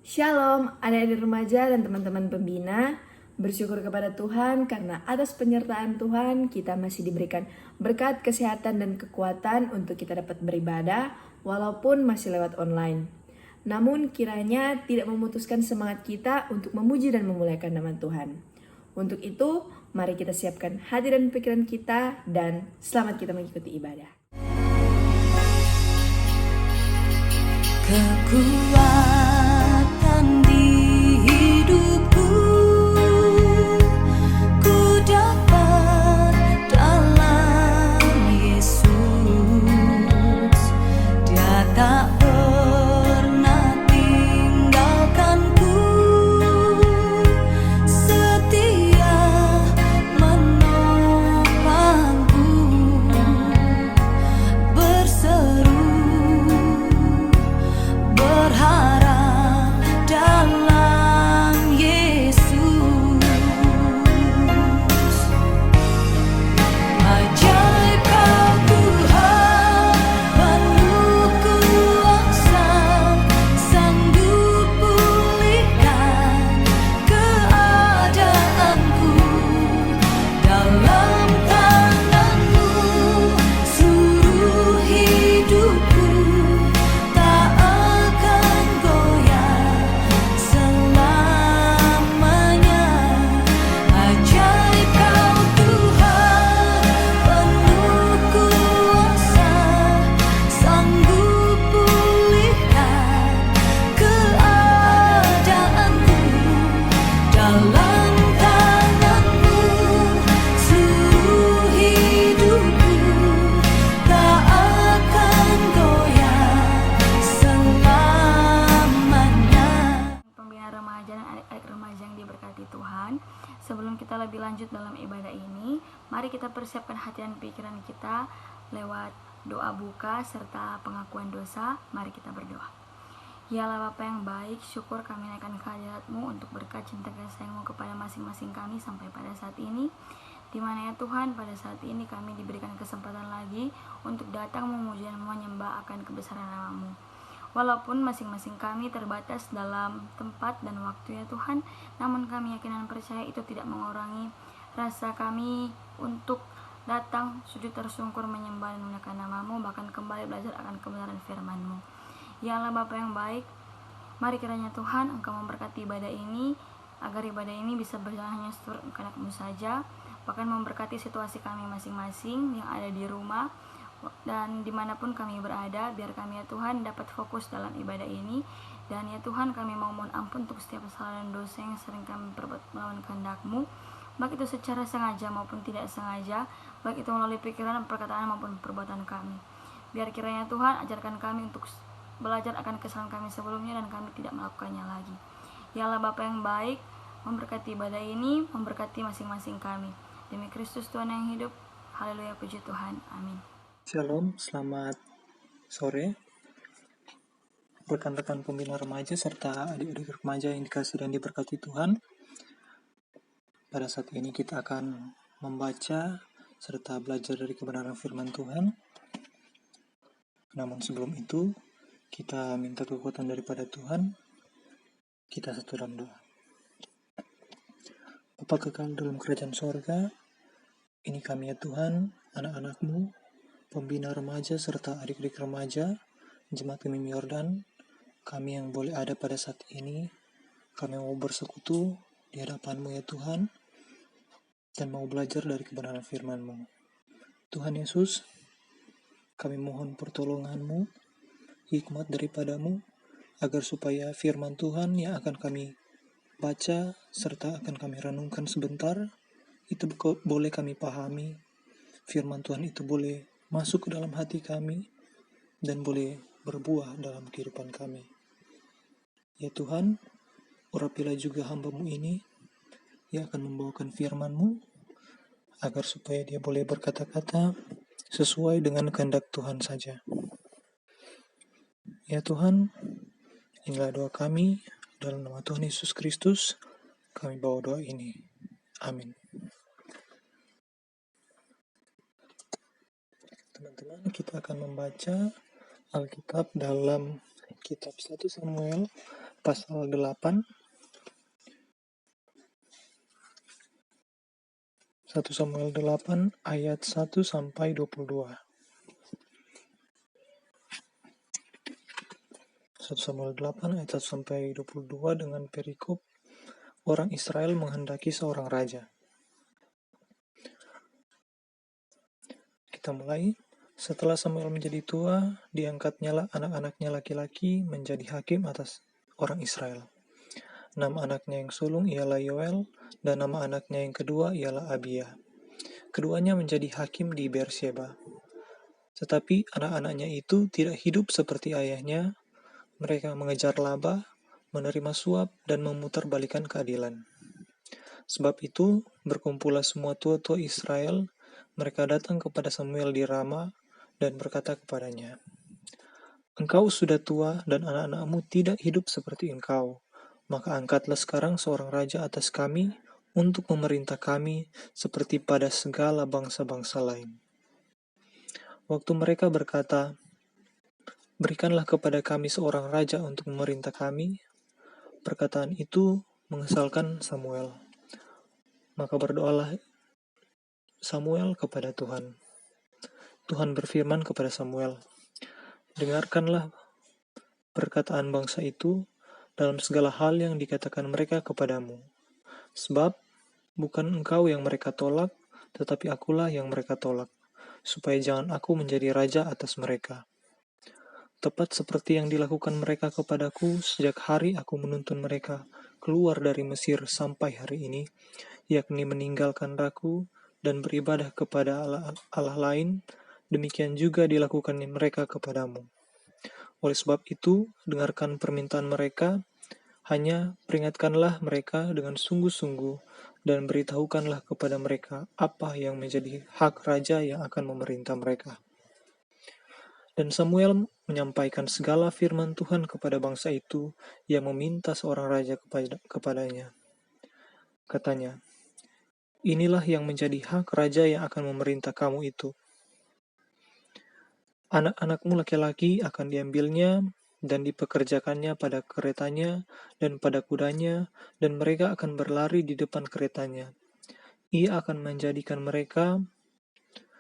Shalom, adik-adik remaja dan teman-teman pembina. Bersyukur kepada Tuhan karena atas penyertaan Tuhan kita masih diberikan berkat kesehatan dan kekuatan untuk kita dapat beribadah walaupun masih lewat online. Namun kiranya tidak memutuskan semangat kita untuk memuji dan memuliakan nama Tuhan. Untuk itu, mari kita siapkan hati dan pikiran kita dan selamat kita mengikuti ibadah. Kekuatan di hidupku ku dapat dalam Yesus. Dia tak pernah tinggalkanku, setia menopangku, berseru berharap dalam Yesus. Ajaib kau Tuhan, penuh kuasa, sanggup pulihkan keadaanku. Dalam tangan-Mu seluruh hidupku tak akan goyah selamanya. Ajaib kau Tuhan, penuh kuasa, sanggup pulihkan keadaanku. Dalam tangan-Mu seluruh hidupku tak akan goyah selamanya. Pembina remaja dan adik-adik remaja yang diberkati Tuhan, sebelum kita lebih lanjut dalam ibadah ini, mari kita persiapkan hati dan pikiran kita lewat doa buka serta pengakuan dosa. Mari kita berdoa. Ya Allah Bapa yang baik, syukur kami naikkan kehadirat-Mu untuk berkat cinta kasih sayang-Mu kepada masing-masing kami sampai pada saat ini, di mana ya Tuhan, pada saat ini kami diberikan kesempatan lagi untuk datang memuji dan menyembah akan kebesaran nama-Mu. Walaupun masing-masing kami terbatas dalam tempat dan waktu ya Tuhan, namun kami yakin dan percaya itu tidak mengurangi rasa kami untuk datang sujud tersungkur menyembah dan memuliakan nama-Mu, bahkan kembali belajar akan kebenaran firman-Mu. Ya Allah Bapa yang baik, mari kiranya Tuhan Engkau memberkati ibadah ini, agar ibadah ini bisa berjalan hanya seturut kehendak-Mu saja, bahkan memberkati situasi kami masing-masing yang ada di rumah dan dimanapun kami berada, biar kami ya Tuhan dapat fokus dalam ibadah ini. Dan ya Tuhan, kami mau mohon ampun untuk setiap kesalahan dan dosa yang sering kami perbuat melawan kehendak-Mu, baik itu secara sengaja maupun tidak sengaja, baik itu melalui pikiran, perkataan maupun perbuatan kami. Biar kiranya Tuhan ajarkan kami untuk belajar akan kesalahan kami sebelumnya dan kami tidak melakukannya lagi. Ya Allah Bapa yang baik, memberkati ibadah ini, memberkati masing-masing kami. Demi Kristus Tuhan yang hidup, haleluya, puji Tuhan, amin. Shalom, selamat sore rekan-rekan pembina remaja serta adik-adik remaja yang dikasihi dan diberkati Tuhan. Pada saat ini kita akan membaca serta belajar dari kebenaran firman Tuhan. Namun sebelum itu, kita minta kekuatan daripada Tuhan. Kita satu dalam doa. Bapa kekal dalam kerajaan sorga, ini kami ya Tuhan, anak-anak-Mu, pembina remaja serta adik-adik remaja, Jemaat Gemim Yordan, kami yang boleh ada pada saat ini, kami mau bersekutu di hadapan-Mu ya Tuhan, dan mau belajar dari kebenaran firman-Mu. Tuhan Yesus, kami mohon pertolongan-Mu, hikmat daripada-Mu, agar supaya firman Tuhan yang akan kami baca serta akan kami renungkan sebentar, itu boleh kami pahami, firman Tuhan itu boleh masuk ke dalam hati kami, dan boleh berbuah dalam kehidupan kami. Ya Tuhan, urapilah juga hamba-Mu ini, yang akan membawakan firman-Mu, agar supaya dia boleh berkata-kata sesuai dengan kehendak Tuhan saja. Ya Tuhan, inilah doa kami, dalam nama Tuhan Yesus Kristus, kami bawa doa ini. Amin. Teman-teman, kita akan membaca Alkitab dalam kitab 1 Samuel pasal 8, 1 Samuel 8 ayat 1 sampai 22. 1 Samuel 8 ayat 1 sampai 22 dengan perikop orang Israel menghendaki seorang raja. Kita mulai. Setelah Samuel menjadi tua, diangkatnyalah anak-anaknya laki-laki menjadi hakim atas orang Israel. Nama anaknya yang sulung ialah Yoel, dan nama anaknya yang kedua ialah Abia. Keduanya menjadi hakim di Beersheba. Tetapi anak-anaknya itu tidak hidup seperti ayahnya. Mereka mengejar laba, menerima suap, dan memutarbalikkan keadilan. Sebab itu, berkumpullah semua tua-tua Israel. Mereka datang kepada Samuel di Rama dan berkata kepadanya, "Engkau sudah tua dan anak-anakmu tidak hidup seperti engkau. Maka angkatlah sekarang seorang raja atas kami untuk memerintah kami seperti pada segala bangsa-bangsa lain." Waktu mereka berkata, "Berikanlah kepada kami seorang raja untuk memerintah kami," perkataan itu mengesalkan Samuel. Maka berdoalah Samuel kepada Tuhan. Tuhan berfirman kepada Samuel, "Dengarkanlah perkataan bangsa itu dalam segala hal yang dikatakan mereka kepadamu. Sebab bukan engkau yang mereka tolak, tetapi akulah yang mereka tolak, supaya jangan aku menjadi raja atas mereka. Tepat seperti yang dilakukan mereka kepadaku sejak hari aku menuntun mereka keluar dari Mesir sampai hari ini, yakni meninggalkan aku dan beribadah kepada Allah lain, demikian juga dilakukan mereka kepadamu. Oleh sebab itu, dengarkan permintaan mereka, hanya peringatkanlah mereka dengan sungguh-sungguh, dan beritahukanlah kepada mereka apa yang menjadi hak raja yang akan memerintah mereka." Dan Samuel menyampaikan segala firman Tuhan kepada bangsa itu yang meminta seorang raja kepadanya. Katanya, "Inilah yang menjadi hak raja yang akan memerintah kamu itu. Anak-anakmu laki-laki akan diambilnya dan dipekerjakannya pada keretanya dan pada kudanya, dan mereka akan berlari di depan keretanya. Ia akan menjadikan mereka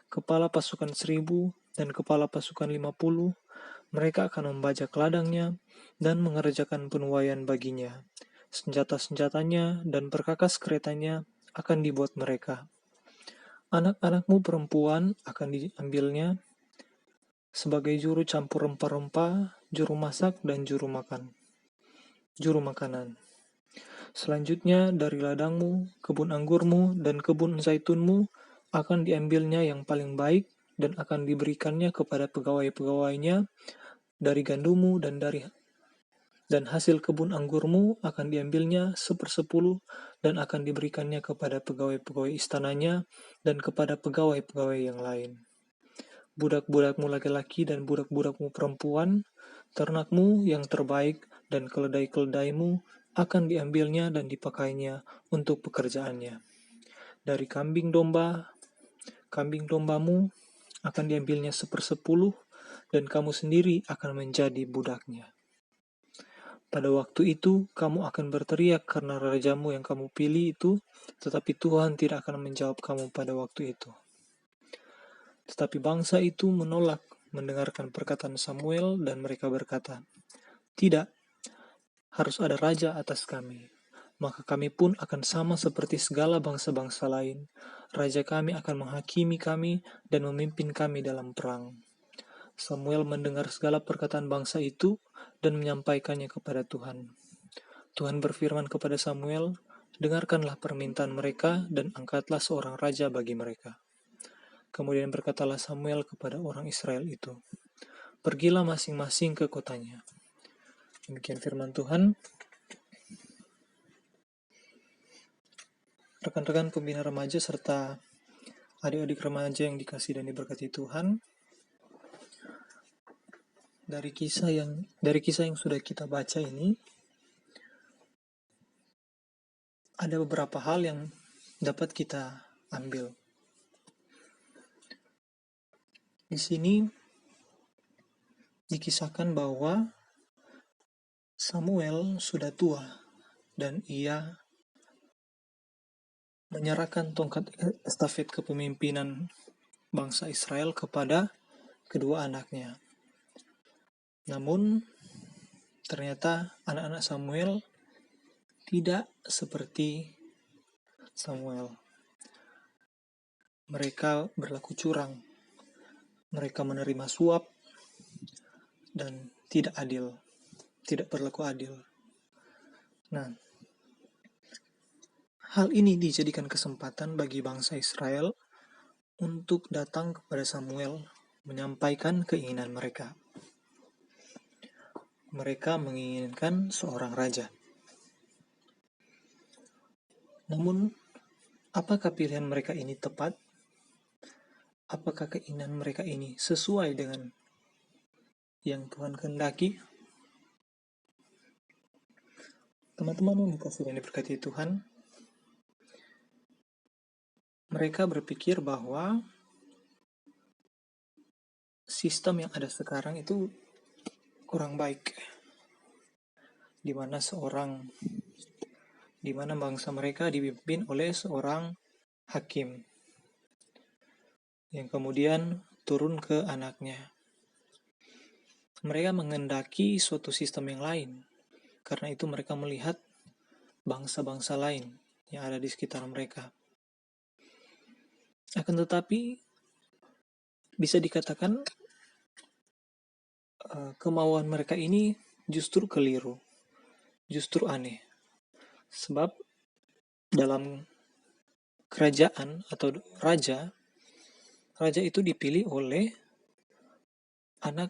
kepala pasukan 1.000 dan kepala pasukan 50. Mereka akan membajak ladangnya dan mengerjakan penuaian baginya. Senjata-senjatanya dan perkakas keretanya akan dibuat mereka. Anak-anakmu perempuan akan diambilnya sebagai juru campur rempah-rempah, juru masak, dan juru makanan. Selanjutnya dari ladangmu, kebun anggurmu, dan kebun zaitunmu akan diambilnya yang paling baik dan akan diberikannya kepada pegawai-pegawainya. Dari gandummu dan hasil kebun anggurmu akan diambilnya 1/10 dan akan diberikannya kepada pegawai-pegawai istananya dan kepada pegawai-pegawai yang lain. Budak-budakmu laki-laki dan budak-budakmu perempuan, ternakmu yang terbaik dan keledai-keledaimu akan diambilnya dan dipakainya untuk pekerjaannya. Dari kambing dombamu akan diambilnya 1/10 dan kamu sendiri akan menjadi budaknya. Pada waktu itu, kamu akan berteriak karena rajamu yang kamu pilih itu, tetapi Tuhan tidak akan menjawab kamu pada waktu itu." Tetapi bangsa itu menolak mendengarkan perkataan Samuel dan mereka berkata, "Tidak, harus ada raja atas kami. Maka kami pun akan sama seperti segala bangsa-bangsa lain. Raja kami akan menghakimi kami dan memimpin kami dalam perang." Samuel mendengar segala perkataan bangsa itu dan menyampaikannya kepada Tuhan. Tuhan berfirman kepada Samuel, "Dengarkanlah permintaan mereka dan angkatlah seorang raja bagi mereka." Kemudian berkatalah Samuel kepada orang Israel itu, "Pergilah masing-masing ke kotanya." Demikian firman Tuhan. Rekan-rekan pembina remaja serta adik-adik remaja yang dikasihi dan diberkati Tuhan, dari kisah yang sudah kita baca ini, ada beberapa hal yang dapat kita ambil. Di sini dikisahkan bahwa Samuel sudah tua dan ia menyerahkan tongkat estafet kepemimpinan bangsa Israel kepada kedua anaknya. Namun, ternyata anak-anak Samuel tidak seperti Samuel. Mereka berlaku curang. Mereka menerima suap dan tidak adil. Tidak berlaku adil. Nah, hal ini dijadikan kesempatan bagi bangsa Israel untuk datang kepada Samuel menyampaikan keinginan mereka. Mereka menginginkan seorang raja. Namun, apakah pilihan mereka ini tepat? Apakah keinginan mereka ini sesuai dengan yang Tuhan kehendaki? Teman-teman yang dikasihi dan diberkati Tuhan, mereka berpikir bahwa sistem yang ada sekarang itu kurang baik, di mana bangsa mereka dipimpin oleh seorang hakim yang kemudian turun ke anaknya. Mereka menghendaki suatu sistem yang lain, karena itu mereka melihat bangsa-bangsa lain yang ada di sekitar mereka. Akan tetapi, bisa dikatakan kemauan mereka ini justru keliru, justru aneh. Sebab dalam kerajaan atau raja itu dipilih oleh anak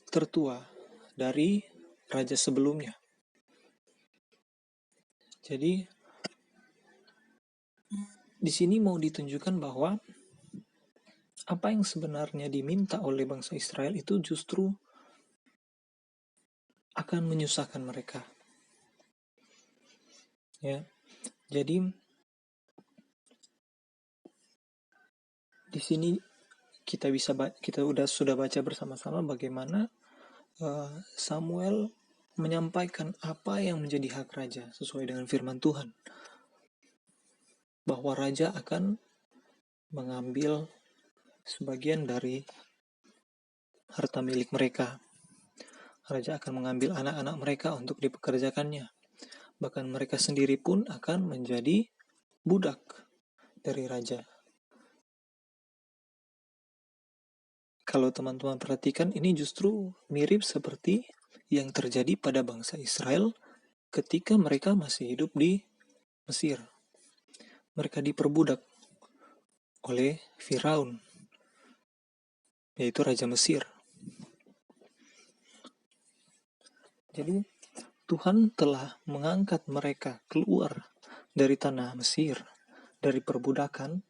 tertua dari raja sebelumnya. Jadi di sini mau ditunjukkan bahwa apa yang sebenarnya diminta oleh bangsa Israel itu justru akan menyusahkan mereka. Ya. Jadi di sini kita sudah baca bersama-sama bagaimana Samuel menyampaikan apa yang menjadi hak raja sesuai dengan firman Tuhan, bahwa raja akan mengambil sebagian dari harta milik mereka. Raja akan mengambil anak-anak mereka untuk dipekerjakannya. Bahkan mereka sendiri pun akan menjadi budak dari raja. Kalau teman-teman perhatikan, ini justru mirip seperti yang terjadi pada bangsa Israel ketika mereka masih hidup di Mesir. Mereka diperbudak oleh Firaun, yaitu Raja Mesir. Jadi Tuhan telah mengangkat mereka keluar dari tanah Mesir, dari perbudakan,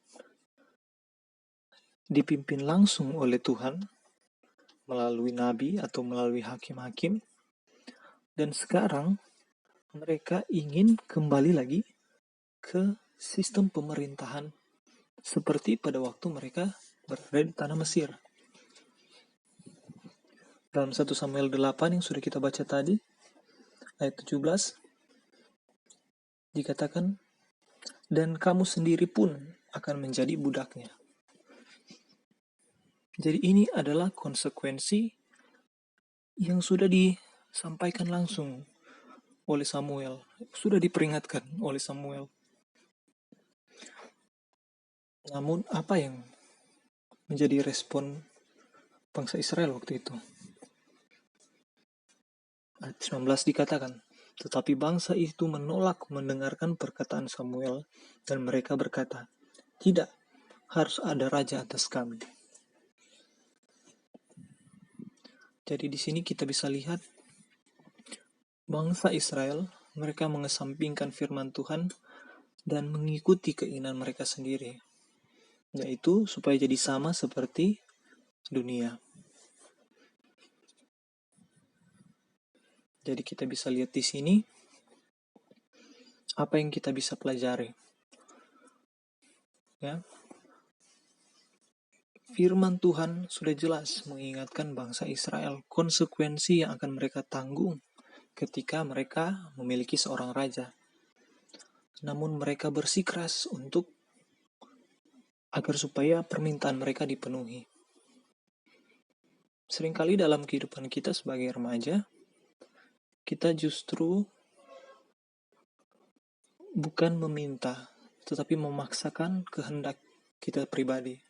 dipimpin langsung oleh Tuhan melalui nabi atau melalui hakim-hakim, dan sekarang mereka ingin kembali lagi ke sistem pemerintahan seperti pada waktu mereka berada di tanah Mesir. Dalam 1 Samuel 8 yang sudah kita baca tadi, ayat 17, dikatakan, dan kamu sendiri pun akan menjadi budaknya. Jadi ini adalah konsekuensi yang sudah disampaikan langsung oleh Samuel, sudah diperingatkan oleh Samuel. Namun apa yang menjadi respon bangsa Israel waktu itu? Ayat 19 dikatakan, tetapi bangsa itu menolak mendengarkan perkataan Samuel, dan mereka berkata, tidak, harus ada raja atas kami. Jadi di sini kita bisa lihat bangsa Israel, mereka mengesampingkan firman Tuhan dan mengikuti keinginan mereka sendiri, yaitu supaya jadi sama seperti dunia. Jadi kita bisa lihat di sini apa yang kita bisa pelajari. Ya. Firman Tuhan sudah jelas mengingatkan bangsa Israel konsekuensi yang akan mereka tanggung ketika mereka memiliki seorang raja. Namun mereka bersikeras agar supaya permintaan mereka dipenuhi. Seringkali dalam kehidupan kita sebagai remaja, kita justru bukan meminta, tetapi memaksakan kehendak kita pribadi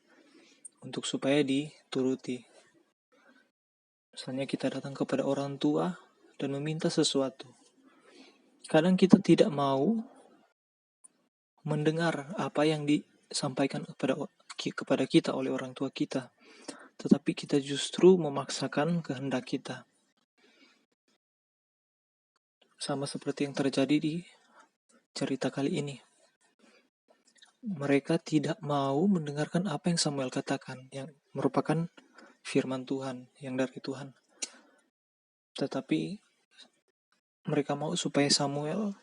untuk supaya dituruti. Misalnya kita datang kepada orang tua dan meminta sesuatu. Kadang kita tidak mau mendengar apa yang disampaikan kepada kita oleh orang tua kita, tetapi kita justru memaksakan kehendak kita. Sama seperti yang terjadi di cerita kali ini. Mereka tidak mau mendengarkan apa yang Samuel katakan, yang merupakan firman Tuhan, yang dari Tuhan. Tetapi mereka mau supaya Samuel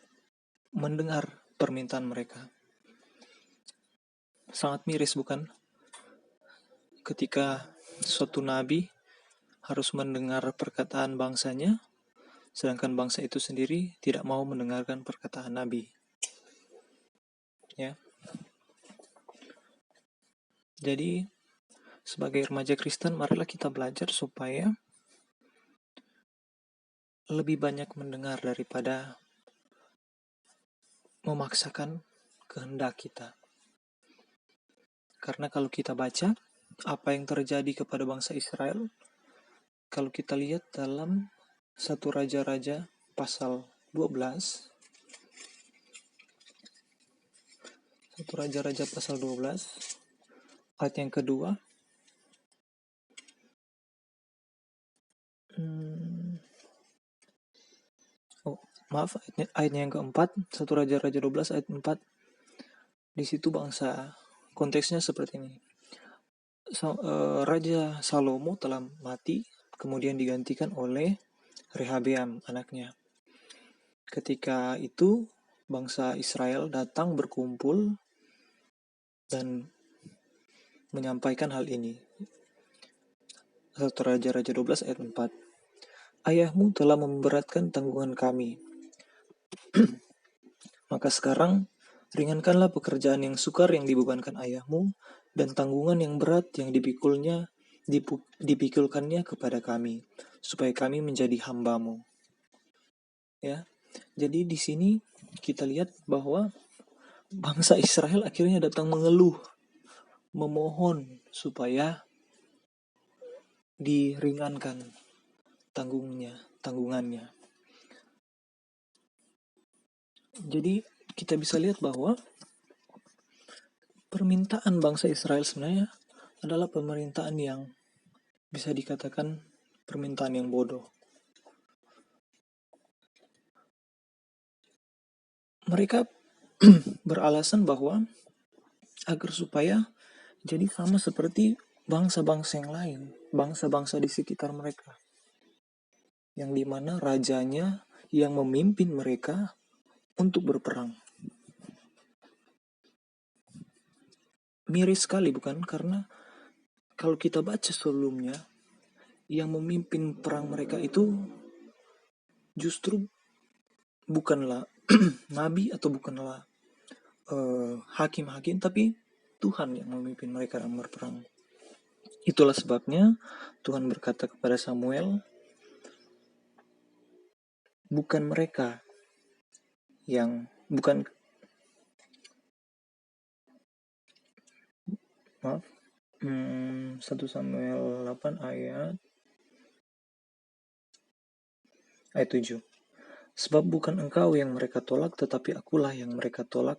mendengar permintaan mereka. Sangat miris, bukan? Ketika suatu nabi harus mendengar perkataan bangsanya, sedangkan bangsa itu sendiri tidak mau mendengarkan perkataan nabi. Ya. Jadi, sebagai remaja Kristen, marilah kita belajar supaya lebih banyak mendengar daripada memaksakan kehendak kita. Karena kalau kita baca apa yang terjadi kepada bangsa Israel, kalau kita lihat dalam 1 Raja-Raja pasal 12, 1 Raja-Raja pasal 12, ayat yang kedua, ayatnya yang keempat, 1 Raja-Raja 12 ayat 4. Di situ konteksnya seperti ini. Raja Salomo telah mati, kemudian digantikan oleh Rehabeam, anaknya. Ketika itu, bangsa Israel datang berkumpul dan menyampaikan hal ini. 1 Raja-Raja 12 ayat 4. Ayahmu telah memberatkan tanggungan kami. Maka sekarang, ringankanlah pekerjaan yang sukar yang dibebankan ayahmu, dan tanggungan yang berat yang dipikulkannya kepada kami, supaya kami menjadi hamba-Mu. Ya, jadi di sini kita lihat bahwa bangsa Israel akhirnya datang mengeluh, memohon supaya diringankan tanggungannya. Jadi kita bisa lihat bahwa permintaan bangsa Israel sebenarnya adalah permintaan yang bisa dikatakan permintaan yang bodoh. Mereka beralasan bahwa agar supaya jadi sama seperti bangsa-bangsa yang lain, bangsa-bangsa di sekitar mereka, yang dimana rajanya yang memimpin mereka untuk berperang. Miris sekali, bukan? Karena kalau kita baca sebelumnya, yang memimpin perang mereka itu justru bukanlah nabi atau bukanlah hakim-hakim, tapi Tuhan yang memimpin mereka dalam berperang. Itulah sebabnya Tuhan berkata kepada Samuel, bukan mereka yang 1 Samuel 8 ayat 7. Sebab bukan engkau yang mereka tolak, tetapi akulah yang mereka tolak,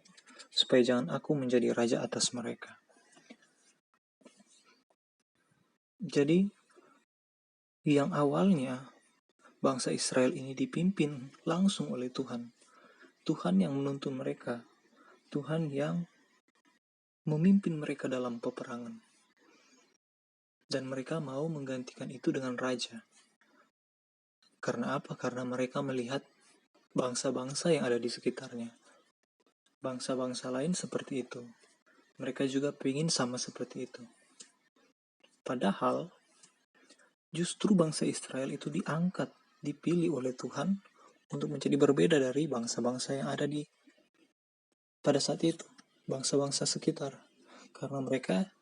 supaya jangan aku menjadi raja atas mereka. Jadi, yang awalnya bangsa Israel ini dipimpin langsung oleh Tuhan. Tuhan yang menuntun mereka. Tuhan yang memimpin mereka dalam peperangan. Dan mereka mau menggantikan itu dengan raja. Karena apa? Karena mereka melihat bangsa-bangsa yang ada di sekitarnya. Bangsa-bangsa lain seperti itu. Mereka juga ingin sama seperti itu. Padahal, justru bangsa Israel itu diangkat, dipilih oleh Tuhan untuk menjadi berbeda dari bangsa-bangsa yang ada pada saat itu, bangsa-bangsa sekitar, karena mereka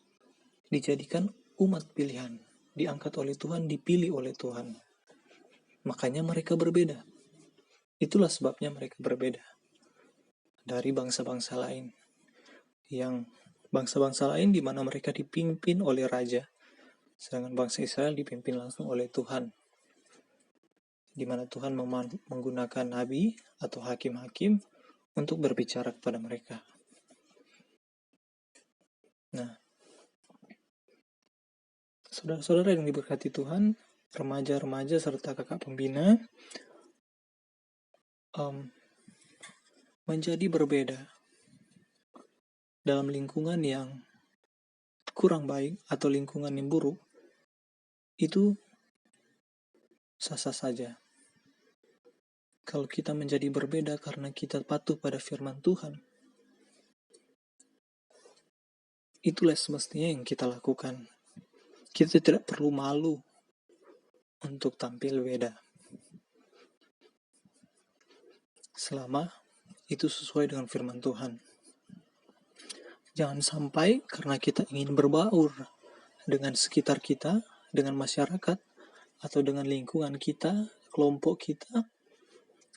dijadikan umat pilihan, diangkat oleh Tuhan, dipilih oleh Tuhan. Makanya mereka berbeda. Itulah sebabnya mereka berbeda dari bangsa-bangsa lain, yang bangsa-bangsa lain di mana mereka dipimpin oleh raja, sedangkan bangsa Israel dipimpin langsung oleh Tuhan, di mana Tuhan menggunakan nabi atau hakim-hakim untuk berbicara kepada mereka. Nah, saudara-saudara yang diberkati Tuhan, remaja-remaja serta kakak pembina menjadi berbeda dalam lingkungan yang kurang baik atau lingkungan yang buruk, itu sah-sah saja. Kalau kita menjadi berbeda karena kita patuh pada firman Tuhan, itulah semestinya yang kita lakukan. Kita tidak perlu malu untuk tampil beda, selama itu sesuai dengan firman Tuhan. Jangan sampai karena kita ingin berbaur dengan sekitar kita, dengan masyarakat, atau dengan lingkungan kita, kelompok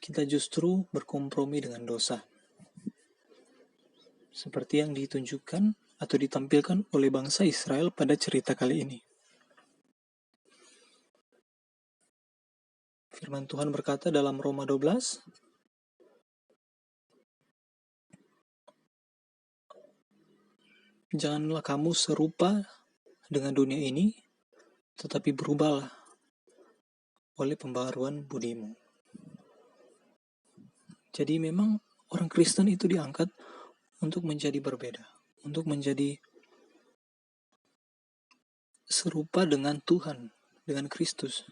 kita justru berkompromi dengan dosa. Seperti yang ditunjukkan atau ditampilkan oleh bangsa Israel pada cerita kali ini. Firman Tuhan berkata dalam Roma 12, janganlah kamu serupa dengan dunia ini, tetapi berubahlah oleh pembaharuan budimu. Jadi memang orang Kristen itu diangkat untuk menjadi berbeda, untuk menjadi serupa dengan Tuhan, dengan Kristus,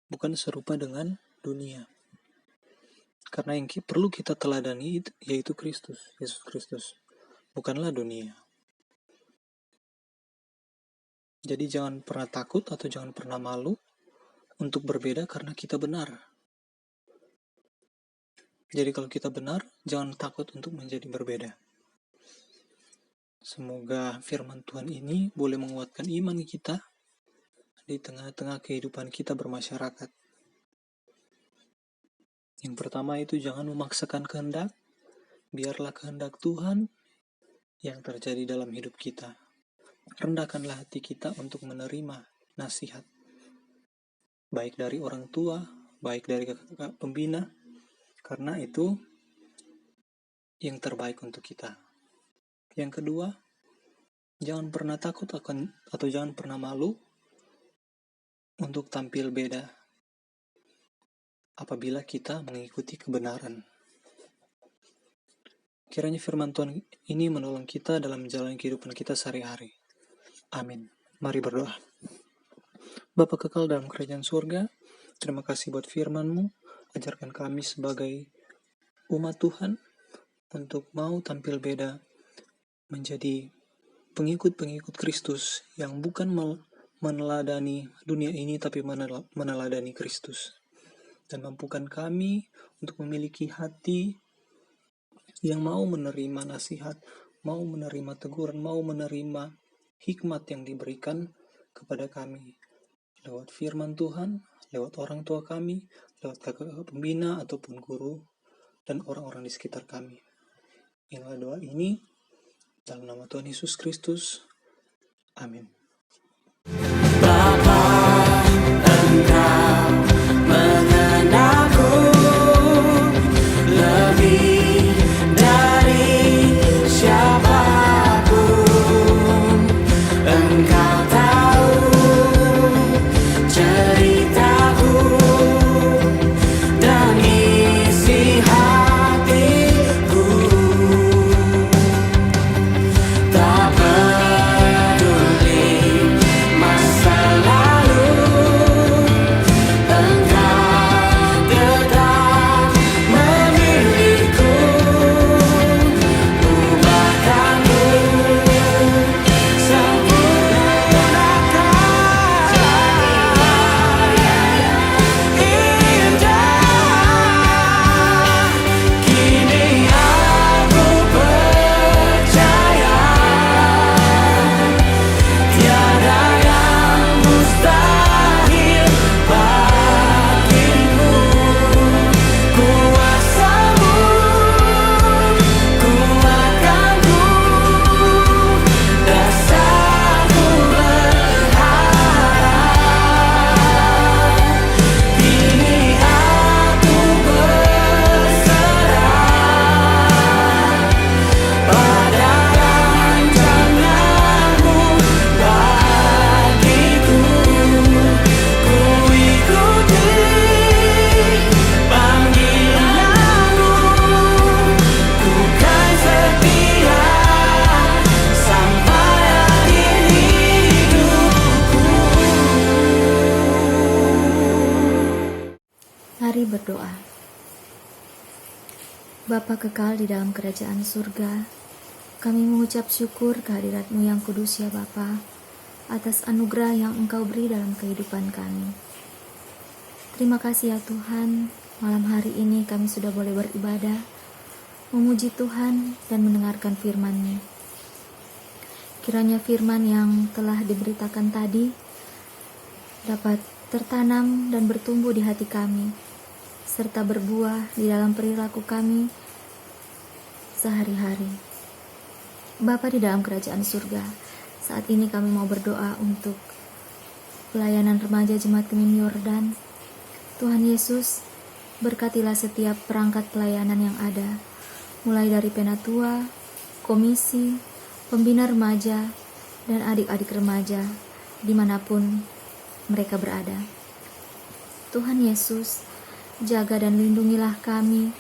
bukan serupa dengan dunia. Karena yang perlu kita teladani yaitu Kristus, Yesus Kristus, bukanlah dunia. Jadi jangan pernah takut atau jangan pernah malu untuk berbeda karena kita benar. Jadi kalau kita benar, jangan takut untuk menjadi berbeda. Semoga firman Tuhan ini boleh menguatkan iman kita di tengah-tengah kehidupan kita bermasyarakat. Yang pertama itu jangan memaksakan kehendak, biarlah kehendak Tuhan yang terjadi dalam hidup kita. Rendahkanlah hati kita untuk menerima nasihat, baik dari orang tua, baik dari kakak pembina, karena itu yang terbaik untuk kita. Yang kedua, jangan pernah takut atau jangan pernah malu untuk tampil beda apabila kita mengikuti kebenaran. Kiranya firman Tuhan ini menolong kita dalam menjalani kehidupan kita sehari-hari. Amin. Mari berdoa. Bapa kekal dalam kerajaan surga, terima kasih buat firman-Mu. Ajarkan kami sebagai umat Tuhan untuk mau tampil beda, menjadi pengikut-pengikut Kristus yang bukan meneladani dunia ini tapi meneladani Kristus. Dan mampukan kami untuk memiliki hati yang mau menerima nasihat, mau menerima teguran, mau menerima hikmat yang diberikan kepada kami lewat firman Tuhan, lewat orang tua kami, lewat kakak pembina ataupun guru, dan orang-orang di sekitar kami. Inilah doa ini, dalam nama Tuhan Yesus Kristus. Amin. Bapa, Engkau mengenalku lebih dari siapapun. Engkau tahu ceritaku dan isi hatiku. Tak peduli berdoa. Bapa kekal di dalam kerajaan surga, kami mengucap syukur kehadirat-Mu yang kudus ya Bapa, atas anugerah yang Engkau beri dalam kehidupan kami. Terima kasih ya Tuhan, malam hari ini kami sudah boleh beribadah, memuji Tuhan dan mendengarkan firman-Mu. Kiranya firman yang telah diberitakan tadi dapat tertanam dan bertumbuh di hati kami, serta berbuah di dalam perilaku kami sehari-hari. Bapa di dalam kerajaan surga, saat ini kami mau berdoa untuk pelayanan remaja Jemaat Kemim Yordan. Tuhan Yesus, berkatilah setiap perangkat pelayanan yang ada, mulai dari penatua, komisi, pembina remaja, dan adik-adik remaja, dimanapun mereka berada. Tuhan Yesus, jaga dan lindungilah kami,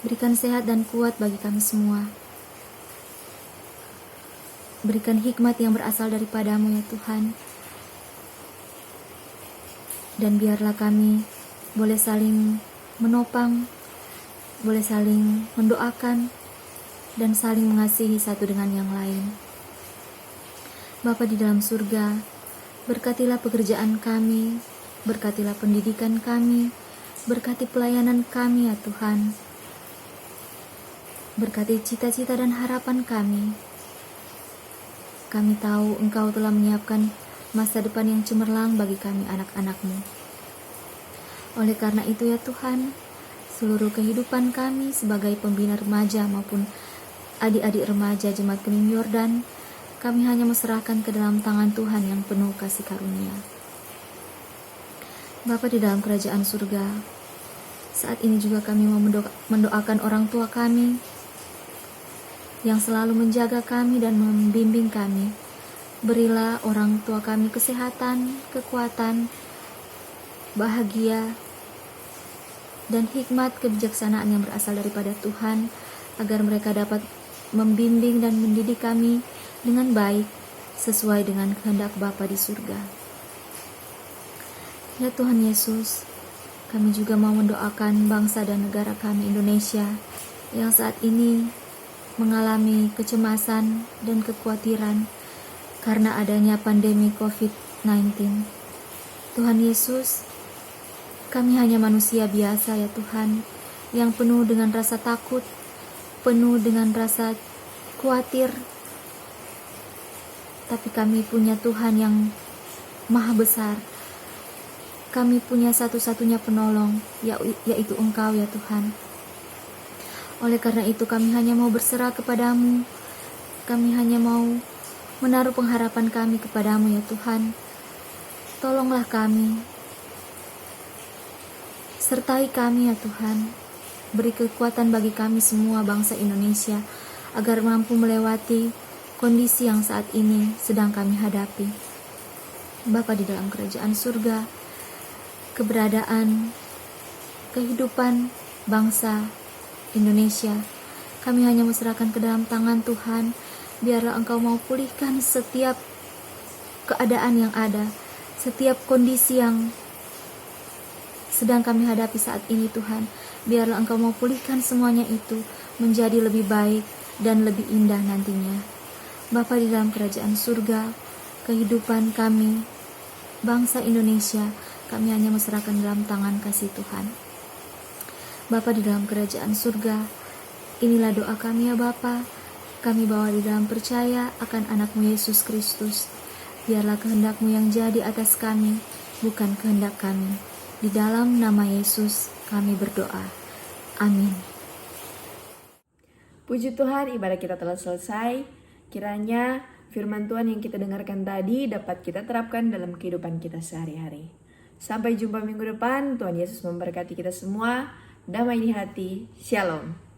berikan sehat dan kuat bagi kami semua. Berikan hikmat yang berasal daripada-Mu ya Tuhan. Dan biarlah kami boleh saling menopang, boleh saling mendoakan, dan saling mengasihi satu dengan yang lain. Bapa di dalam surga, berkatilah pekerjaan kami, berkatilah pendidikan kami, berkati pelayanan kami ya Tuhan. Berkati cita-cita dan harapan kami. Kami tahu Engkau telah menyiapkan masa depan yang cemerlang bagi kami anak-anak-Mu. Oleh karena itu ya Tuhan, seluruh kehidupan kami sebagai pembina remaja maupun adik-adik remaja Jemaat Kemim Yordan, kami hanya menyerahkan ke dalam tangan Tuhan yang penuh kasih karunia. Bapa di dalam kerajaan surga, saat ini juga kami mau mendoakan orang tua kami yang selalu menjaga kami dan membimbing kami. Berilah orang tua kami kesehatan, kekuatan, bahagia, dan hikmat kebijaksanaan yang berasal daripada Tuhan, agar mereka dapat membimbing dan mendidik kami dengan baik, sesuai dengan kehendak Bapa di surga. Ya Tuhan Yesus, kami juga mau mendoakan bangsa dan negara kami Indonesia yang saat ini mengalami kecemasan dan kekhawatiran karena adanya pandemi COVID-19. Tuhan Yesus, kami hanya manusia biasa ya Tuhan, yang penuh dengan rasa takut, penuh dengan rasa khawatir. Tapi kami punya Tuhan yang maha besar. Kami punya satu-satunya penolong, yaitu Engkau ya Tuhan. Oleh karena itu kami hanya mau berserah kepadamu. Kami hanya mau menaruh pengharapan kami kepadamu ya Tuhan. Tolonglah kami. Sertai kami ya Tuhan. Beri kekuatan bagi kami semua bangsa Indonesia agar mampu melewati kondisi yang saat ini sedang kami hadapi. Bapa di dalam kerajaan surga, keberadaan, kehidupan bangsa Indonesia, kami hanya menyerahkan ke dalam tangan Tuhan. Biarlah Engkau mau pulihkan setiap keadaan yang ada, setiap kondisi yang sedang kami hadapi saat ini Tuhan. Biarlah Engkau mau pulihkan semuanya itu menjadi lebih baik dan lebih indah nantinya. Bapa di dalam kerajaan surga, kehidupan kami, bangsa Indonesia, kami hanya menyerahkan dalam tangan kasih Tuhan. Bapa di dalam kerajaan surga, inilah doa kami ya Bapa. Kami bawa di dalam percaya akan anak-Mu Yesus Kristus. Biarlah kehendak-Mu yang jadi atas kami, bukan kehendak kami. Di dalam nama Yesus kami berdoa. Amin. Puji Tuhan, ibadah kita telah selesai. Kiranya firman Tuhan yang kita dengarkan tadi dapat kita terapkan dalam kehidupan kita sehari-hari. Sampai jumpa minggu depan. Tuhan Yesus memberkati kita semua. Damai di hati. Shalom.